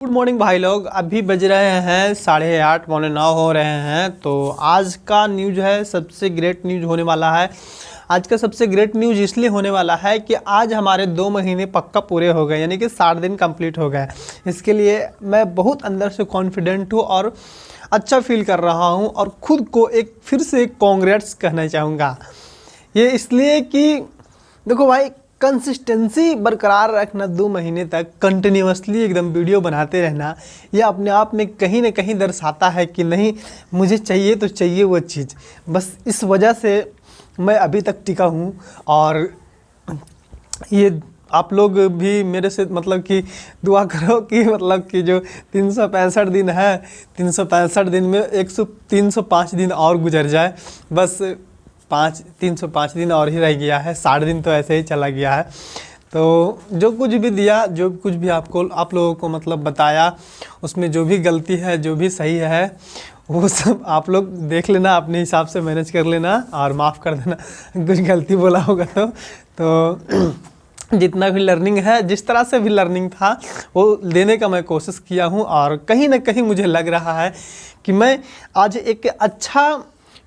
Good morning भाई लोग। अभी बज रहे हैं 8:30 पौने 9 हो रहे हैं। तो आज का न्यूज़ है सबसे ग्रेट न्यूज़ होने वाला है। आज का सबसे ग्रेट न्यूज़ इसलिए होने वाला है कि आज हमारे 2 महीने पक्का पूरे हो गए, यानी कि 60 दिन कंप्लीट हो गए। इसके लिए मैं बहुत अंदर से कॉन्फिडेंट हूँ और अच्छा फील कर रहा हूँ और ख़ुद को एक फिर से कांग्रेट्स कहना चाहूँगा। ये इसलिए कि देखो भाई, कंसिस्टेंसी बरकरार रखना, 2 महीने तक कंटिन्यूसली एकदम वीडियो बनाते रहना, ये अपने आप में कहीं ना कहीं दर्शाता है कि नहीं, मुझे चाहिए तो चाहिए वो चीज़। बस इस वजह से मैं अभी तक टिका हूँ। और ये आप लोग भी मेरे से मतलब कि दुआ करो कि मतलब कि जो 365 दिन है, 365 दिन में 305 दिन और गुजर जाए। बस 305 दिन और ही रह गया है, 60 दिन तो ऐसे ही चला गया है। तो जो कुछ भी दिया, जो कुछ भी आप लोगों को मतलब बताया, उसमें जो भी गलती है, जो भी सही है, वो सब आप लोग देख लेना, अपने हिसाब से मैनेज कर लेना और माफ़ कर देना कुछ गलती बोला होगा तो जितना भी लर्निंग है, जिस तरह से भी लर्निंग था वो देने का मैं कोशिश किया हूँ। और कहीं ना कहीं मुझे लग रहा है कि मैं आज एक अच्छा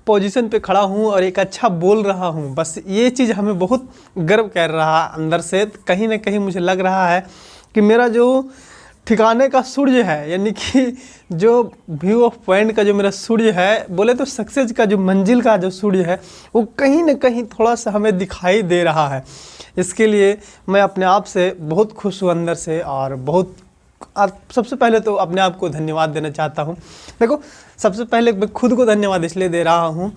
पोजीशन पे खड़ा हूँ और एक अच्छा बोल रहा हूँ। बस ये चीज़ हमें बहुत गर्व कर रहा है अंदर से। कहीं ना कहीं मुझे लग रहा है कि मेरा जो ठिकाने का सूर्य है, यानी कि जो व्यू ऑफ पॉइंट का जो मेरा सूर्य है, बोले तो सक्सेस का जो मंजिल का जो सूर्य है, वो कहीं ना कहीं थोड़ा सा हमें दिखाई दे रहा है। इसके लिए मैं अपने आप से बहुत खुश हूँ अंदर से। और बहुत सबसे पहले तो अपने आप को धन्यवाद देना चाहता हूँ। देखो, सबसे पहले मैं खुद को धन्यवाद इसलिए दे रहा हूँ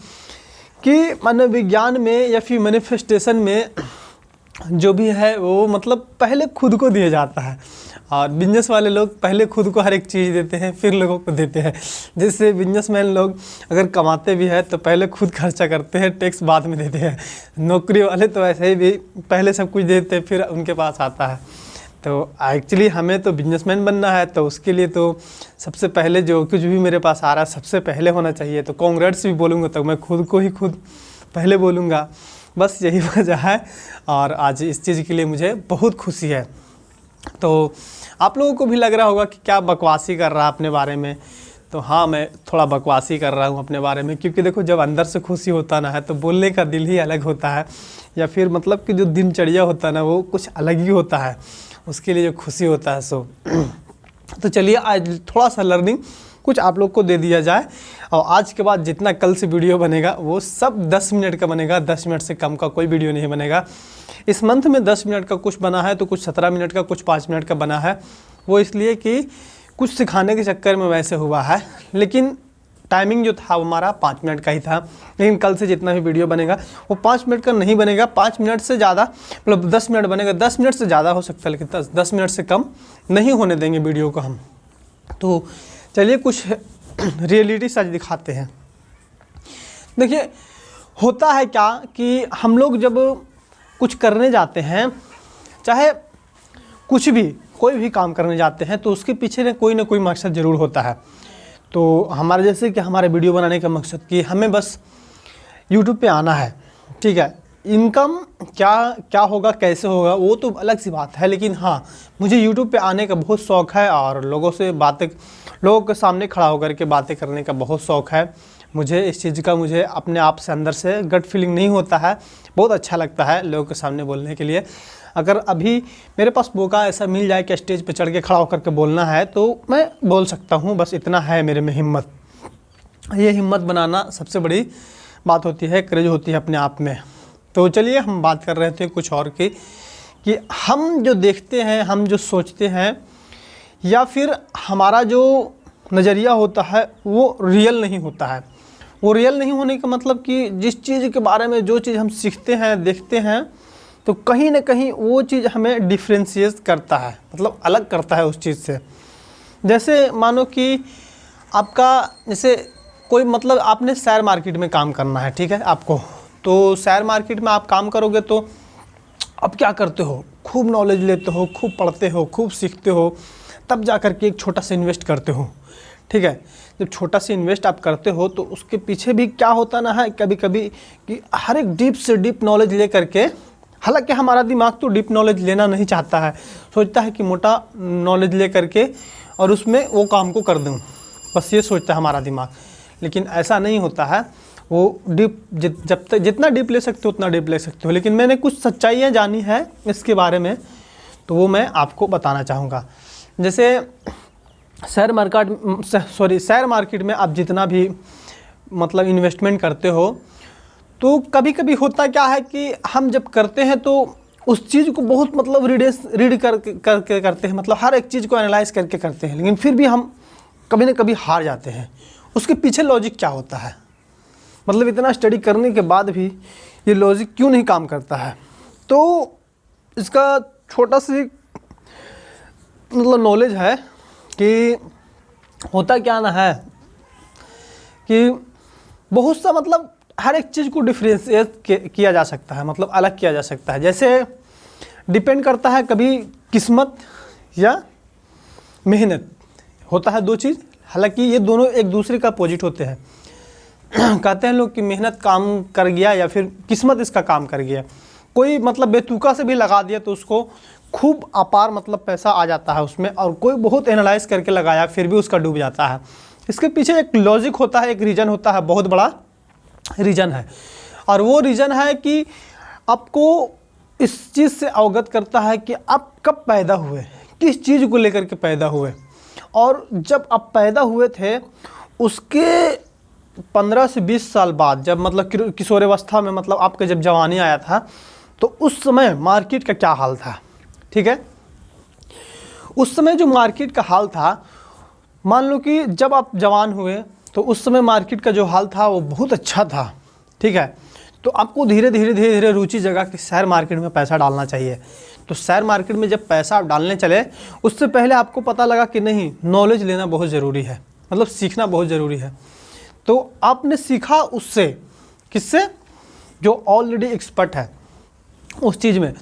कि मनोविज्ञान में या फिर मैनिफेस्टेशन में जो भी है वो मतलब पहले खुद को दिया जाता है। और बिजनेस वाले लोग पहले खुद को हर एक चीज़ देते हैं, फिर लोगों को देते हैं। जैसे बिजनेसमैन लोग अगर कमाते भी हैं तो पहले खुद खर्चा करते हैं, टैक्स बाद में देते हैं। नौकरी वाले तो ऐसे ही भी पहले सब कुछ देते हैं, फिर उनके पास आता है। तो एक्चुअली हमें तो बिजनेसमैन बनना है, तो उसके लिए तो सबसे पहले जो कुछ भी मेरे पास आ रहा है सबसे पहले होना चाहिए। तो कांग्रेट्स भी बोलूँगा तो मैं खुद को ही खुद पहले बोलूँगा। बस यही वजह है और आज इस चीज़ के लिए मुझे बहुत खुशी है। तो आप लोगों को भी लग रहा होगा कि क्या बकवासी कर रहा है अपने बारे में। तो हाँ, मैं थोड़ा बकवासी कर रहा हूँ अपने बारे में, क्योंकि देखो जब अंदर से खुशी होता ना है तो बोलने का दिल ही अलग होता है, या फिर मतलब कि जो दिनचर्या होता है ना वो कुछ अलग ही होता है, उसके लिए जो खुशी होता है सो। तो चलिए आज थोड़ा सा लर्निंग कुछ आप लोग को दे दिया जाए। और आज के बाद जितना कल से वीडियो बनेगा वो सब 10 मिनट का बनेगा, 10 मिनट से कम का कोई वीडियो नहीं बनेगा। इस मंथ में 10 मिनट का कुछ बना है, तो कुछ 17 मिनट का, कुछ 5 मिनट का बना है। वो इसलिए कि कुछ सिखाने के चक्कर में वैसे हुआ है, लेकिन टाइमिंग जो था वो हमारा 5 मिनट का ही था। लेकिन कल से जितना भी वीडियो बनेगा वो 5 मिनट का नहीं बनेगा, 5 मिनट से ज़्यादा, मतलब 10 मिनट बनेगा। 10 मिनट से ज़्यादा हो सकता है, लेकिन 10 मिनट से कम नहीं होने देंगे वीडियो को हम। तो चलिए कुछ रियलिटी सच दिखाते हैं। देखिए, होता है क्या कि हम लोग जब कुछ करने जाते हैं, चाहे कुछ भी कोई भी काम करने जाते हैं, तो उसके पीछे ना कोई मकसद ज़रूर होता है। तो हमारे जैसे कि हमारे वीडियो बनाने का मकसद कि हमें बस YouTube पे आना है, ठीक है। इनकम क्या होगा, कैसे होगा, वो तो अलग सी बात है। लेकिन हाँ, मुझे YouTube पे आने का बहुत शौक़ है और लोगों के सामने खड़ा होकर के बातें करने का बहुत शौक़ है। मुझे इस चीज़ का मुझे अपने आप से अंदर से गट फीलिंग नहीं होता है, बहुत अच्छा लगता है लोगों के सामने बोलने के लिए। अगर अभी मेरे पास मौका ऐसा मिल जाए कि स्टेज पे चढ़ के खड़ा होकर के बोलना है तो मैं बोल सकता हूँ। बस इतना है मेरे में हिम्मत। ये हिम्मत बनाना सबसे बड़ी बात होती है, करेज होती है अपने आप में। तो चलिए हम बात कर रहे थे कुछ और की, कि हम जो देखते हैं, हम जो सोचते हैं, या फिर हमारा जो नज़रिया होता है वो रियल नहीं होता है। वो रियल नहीं होने का मतलब कि जिस चीज़ के बारे में जो चीज़ हम सीखते हैं, देखते हैं, तो कहीं ना कहीं वो चीज़ हमें डिफ्रेंशिएट करता है, मतलब अलग करता है उस चीज़ से। जैसे मानो कि आपका जैसे कोई मतलब आपने शेयर मार्केट में काम करना है, ठीक है आपको। तो शेयर मार्केट में आप काम करोगे तो आप क्या करते हो, खूब नॉलेज लेते हो, खूब पढ़ते हो, खूब सीखते हो, तब जा कर के एक छोटा सा इन्वेस्ट करते हो, ठीक है। जब छोटा सा इन्वेस्ट आप करते हो तो उसके पीछे भी क्या होता ना है कभी कभी कि हर एक डीप से डीप नॉलेज ले करके, हालांकि हमारा दिमाग तो डीप नॉलेज लेना नहीं चाहता है, सोचता है कि मोटा नॉलेज ले करके और उसमें वो काम को कर दूँ, बस ये सोचता है हमारा दिमाग। लेकिन ऐसा नहीं होता है। वो डीप जब तक जितना डीप ले सकते हो उतना डीप ले सकते हो। लेकिन मैंने कुछ सच्चाइयाँ जानी है इसके बारे में, तो वो मैं आपको बताना चाहूँगा। जैसे शेयर मार्केट में आप जितना भी मतलब इन्वेस्टमेंट करते हो, तो कभी कभी होता क्या है कि हम जब करते हैं तो उस चीज़ को बहुत मतलब रीड करके करते हैं, मतलब हर एक चीज़ को एनालाइज करके करते हैं, लेकिन फिर भी हम कभी ना कभी हार जाते हैं। उसके पीछे लॉजिक क्या होता है, मतलब इतना स्टडी करने के बाद भी ये लॉजिक क्यों नहीं काम करता है। तो इसका छोटा सी मतलब नॉलेज है कि होता क्या ना है कि बहुत सा मतलब हर एक चीज़ को डिफ्रेंशिएट किया जा सकता है, मतलब अलग किया जा सकता है। जैसे डिपेंड करता है कभी किस्मत या मेहनत, होता है दो चीज़, हालांकि ये दोनों एक दूसरे का अपोजिट होते हैं। कहते हैं लोग कि मेहनत काम कर गया या फिर किस्मत इसका काम कर गया। कोई मतलब बेतुका से भी लगा दिया तो उसको खूब अपार मतलब पैसा आ जाता है उसमें, और कोई बहुत एनालाइज करके लगाया फिर भी उसका डूब जाता है। इसके पीछे एक लॉजिक होता है, एक रीज़न होता है, बहुत बड़ा रीज़न है। और वो रीज़न है कि आपको इस चीज़ से अवगत करता है कि आप कब पैदा हुए, किस चीज़ को लेकर के पैदा हुए, और जब आप पैदा हुए थे उसके 15 से 20 साल बाद, जब मतलब किशोरावस्था में मतलब आपका जब जवानी आया था, तो उस समय मार्केट का क्या हाल था। ठीक है, उस समय जो मार्केट का हाल था, मान लो कि जब आप जवान हुए तो उस समय मार्केट का जो हाल था वो बहुत अच्छा था। ठीक है, तो आपको धीरे धीरे रुचि जगा कि शेयर मार्केट में पैसा डालना चाहिए। तो शेयर मार्केट में जब पैसा आप डालने चले, उससे पहले आपको पता लगा कि नहीं, नॉलेज लेना बहुत ज़रूरी है, मतलब सीखना बहुत ज़रूरी है। तो आपने सीखा उससे, किससे, जो ऑलरेडी एक्सपर्ट है उस चीज़ में,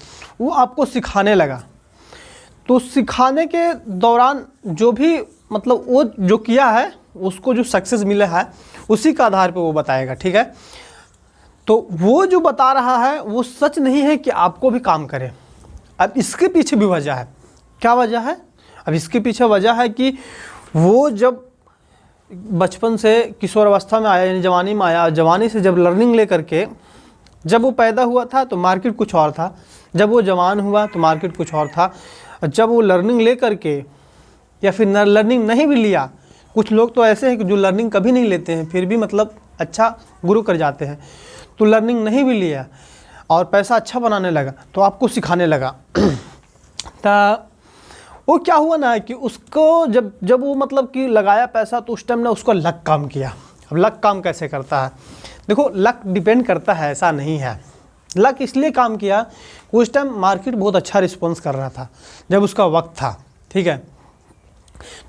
वो आपको सिखाने लगा। तो सिखाने के दौरान जो भी मतलब वो जो किया है उसको जो सक्सेस मिला है उसी का आधार पे वो बताएगा। ठीक है, तो वो जो बता रहा है वो सच नहीं है कि आपको भी काम करे। अब इसके पीछे भी वजह है। क्या वजह है? अब इसके पीछे वजह है कि वो जब बचपन से किशोरावस्था में आया, यानी जवानी में आया, जवानी से जब लर्निंग ले करके जब वो पैदा हुआ था तो मार्केट कुछ और था, जब वो जवान हुआ तो मार्केट कुछ और था, जब वो लर्निंग ले करके या फिर लर्निंग नहीं भी लिया, कुछ लोग तो ऐसे हैं कि जो लर्निंग कभी नहीं लेते हैं फिर भी मतलब अच्छा गुरु कर जाते हैं, तो लर्निंग नहीं भी लिया और पैसा अच्छा बनाने लगा तो आपको सिखाने लगा। तो वो क्या हुआ ना कि उसको जब वो मतलब कि लगाया पैसा तो उस टाइम ना उसको लक काम किया। अब लक काम कैसे करता है? देखो, लक डिपेंड करता है, ऐसा नहीं है। लक इसलिए काम किया, उस टाइम मार्केट बहुत अच्छा रिस्पॉन्स कर रहा था जब उसका वक्त था। ठीक है,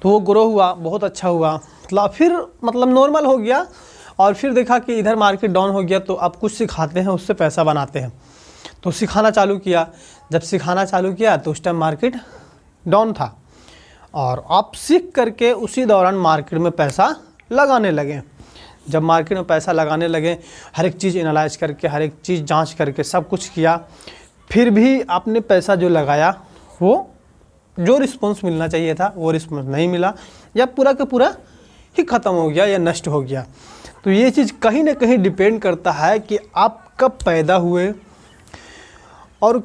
तो वो ग्रो हुआ, बहुत अच्छा हुआ, मतलब फिर मतलब नॉर्मल हो गया, और फिर देखा कि इधर मार्केट डाउन हो गया, तो आप कुछ सिखाते हैं उससे पैसा बनाते हैं, तो सिखाना चालू किया। जब सिखाना चालू किया तो उस टाइम मार्केट डाउन था, और आप सीख करके उसी दौरान मार्केट में पैसा लगाने लगे। जब मार्केट में पैसा लगाने लगे, हर एक चीज़ एनालाइज करके, हर एक चीज़ जांच करके सब कुछ किया, फिर भी आपने पैसा जो लगाया वो जो रिस्पॉन्स मिलना चाहिए था वो रिस्पॉन्स नहीं मिला, या पूरा का पूरा ही ख़त्म हो गया या नष्ट हो गया। तो ये चीज़ कहीं ना कहीं डिपेंड करता है कि आप कब पैदा हुए और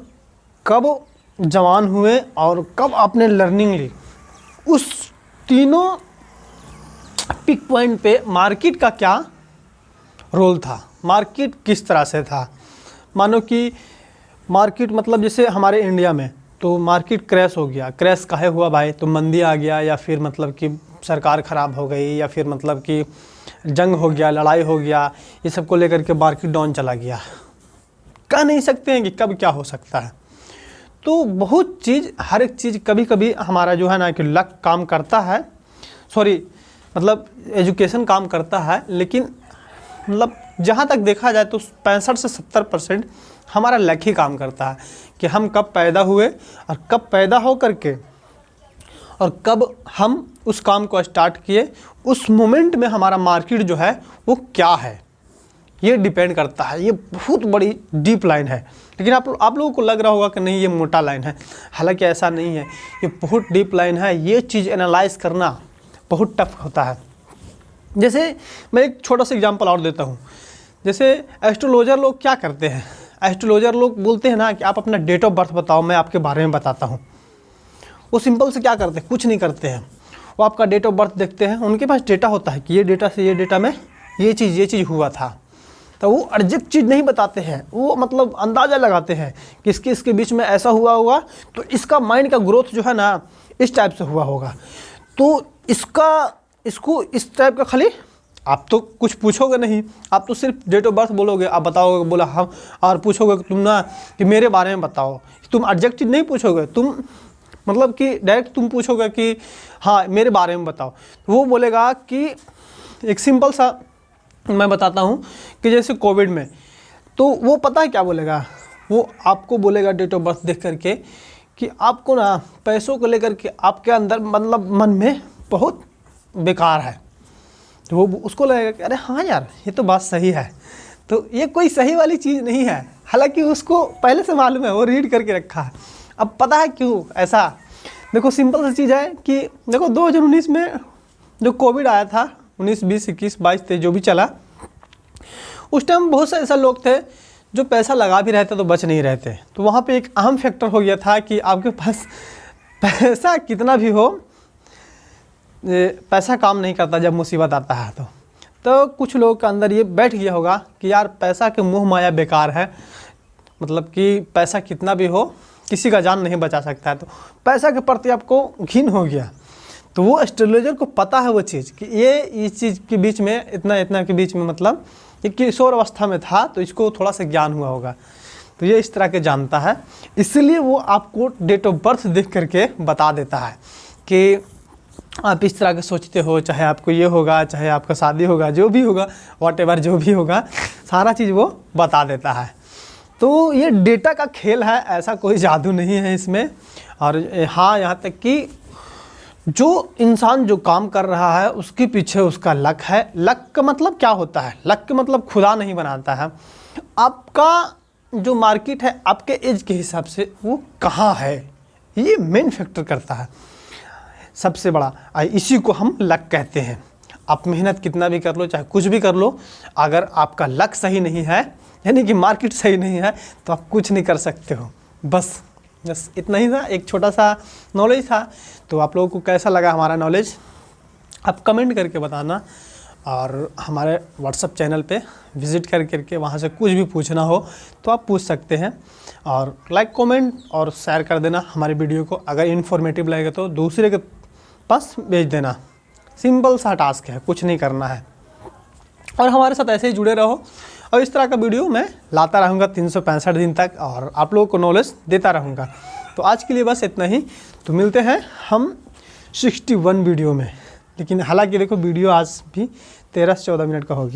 कब जवान हुए और कब आपने लर्निंग ली। उस तीनों पिक पॉइंट पे मार्केट का क्या रोल था, मार्केट किस तरह से था। मानो कि मार्केट मतलब जैसे हमारे इंडिया में तो मार्केट क्रैश हो गया। क्रैश काहे हुआ भाई? तो मंदी आ गया, या फिर मतलब कि सरकार ख़राब हो गई, या फिर मतलब कि जंग हो गया, लड़ाई हो गया, ये सब को लेकर के मार्केट डाउन चला गया। कह नहीं सकते हैं कि कब क्या हो सकता है। तो बहुत चीज़, हर एक चीज़, कभी कभी हमारा जो है ना कि लक काम करता है, मतलब एजुकेशन काम करता है, लेकिन मतलब जहाँ तक देखा जाए तो 65 से 70% हमारा लक ही काम करता है कि हम कब पैदा हुए और कब पैदा हो करके और कब हम उस काम को स्टार्ट किए, उस मोमेंट में हमारा मार्केट जो है वो क्या है, ये डिपेंड करता है। ये बहुत बड़ी डीप लाइन है, लेकिन आप लोगों को लग रहा होगा कि नहीं ये मोटा लाइन है, हालांकि ऐसा नहीं है, ये बहुत डीप लाइन है। ये चीज़ एनालाइज करना बहुत टफ होता है। जैसे मैं एक छोटा सा एग्जांपल और देता हूँ। जैसे एस्ट्रोलॉजर लोग क्या करते हैं, एस्ट्रोलॉजर लोग बोलते हैं ना कि आप अपना डेट ऑफ बर्थ बताओ, मैं आपके बारे में बताता हूँ। वो सिंपल से क्या करते हैं, कुछ नहीं करते हैं। वो आपका डेट ऑफ बर्थ देखते हैं, उनके पास डेटा होता है कि ये डेटा से ये डेटा में ये चीज़ हुआ था। तो वो एग्जैक्ट चीज़ नहीं बताते हैं, वो मतलब अंदाज़ा लगाते हैं कि इसके बीच में ऐसा हुआ होगा, तो इसका माइंड का ग्रोथ जो है ना इस टाइप से हुआ होगा, तो इसको इस टाइप का। खाली आप तो कुछ पूछोगे नहीं, आप तो सिर्फ डेट ऑफ बर्थ बोलोगे, आप बताओगे, बोला हम, और पूछोगे कि तुम ना कि मेरे बारे में बताओ। तुम एग्जैक्ट चीज़ नहीं पूछोगे, तुम मतलब कि डायरेक्ट तुम पूछोगे कि हाँ मेरे बारे में बताओ। वो बोलेगा कि एक सिंपल सा मैं बताता हूँ कि जैसे कोविड में, तो वो पता है क्या बोलेगा, वो आपको बोलेगा डेट ऑफ बर्थ देख करके कि आपको ना पैसों को लेकर के आपके अंदर मतलब मन में बहुत बेकार है। तो वो उसको लगेगा कि अरे हाँ यार ये तो बात सही है। तो ये कोई सही वाली चीज़ नहीं है, हालांकि उसको पहले से मालूम है, वो रीड करके रखा है। अब पता है क्यों ऐसा, देखो सिंपल सी चीज़ है कि देखो 2019 में जो कोविड आया था, 19, 20, 21, 22, 23 जो भी चला, उस टाइम बहुत से ऐसा लोग थे जो पैसा लगा भी रहते तो बच नहीं रहते। तो वहाँ पे एक अहम फैक्टर हो गया था कि आपके पास पैसा कितना भी हो, पैसा काम नहीं करता जब मुसीबत आता है। तो कुछ लोगों के अंदर ये बैठ गया होगा कि यार पैसा के मोह माया बेकार है, मतलब कि पैसा कितना भी हो किसी का जान नहीं बचा सकता है। तो पैसा के प्रति आपको घिन हो गया। तो वो एस्ट्रोलॉजर को पता है वो चीज़ कि ये इस चीज़ के बीच में इतना के बीच में मतलब ये किशोर अवस्था में था, तो इसको थोड़ा सा ज्ञान हुआ होगा, तो ये इस तरह के जानता है। इसलिए वो आपको डेट ऑफ बर्थ देख करके बता देता है कि आप इस तरह के सोचते हो, चाहे आपको ये होगा, चाहे आपका शादी होगा, जो भी होगा, व्हाटएवर जो भी होगा, सारा चीज़ वो बता देता है। तो ये डेटा का खेल है, ऐसा कोई जादू नहीं है इसमें। और हाँ, यहाँ तक कि जो इंसान जो काम कर रहा है उसके पीछे उसका लक है। लक का मतलब क्या होता है, लक का मतलब खुदा नहीं बनाता है। आपका जो मार्केट है आपके एज के हिसाब से वो कहाँ है, ये मेन फैक्टर करता है सबसे बड़ा। इसी को हम लक कहते हैं। आप मेहनत कितना भी कर लो, चाहे कुछ भी कर लो, अगर आपका लक सही नहीं है, यानी कि मार्केट सही नहीं है, तो आप कुछ नहीं कर सकते हो। बस इतना ही था, एक छोटा सा नॉलेज था। तो आप लोगों को कैसा लगा हमारा नॉलेज, आप कमेंट करके बताना। और हमारे व्हाट्सएप चैनल पे विज़िट करके वहाँ से कुछ भी पूछना हो तो आप पूछ सकते हैं। और लाइक, कमेंट और शेयर कर देना हमारी वीडियो को। अगर इन्फॉर्मेटिव लगेगा तो दूसरे के पास भेज देना। सिंपल सा टास्क है, कुछ नहीं करना है। और हमारे साथ ऐसे ही जुड़े रहो, और इस तरह का वीडियो मैं लाता रहूँगा 365 दिन तक, और आप लोगों को नॉलेज देता रहूँगा। तो आज के लिए बस इतना ही। तो मिलते हैं हम 61 वीडियो में। लेकिन हालांकि देखो वीडियो आज भी 13 से 14 मिनट का होगी।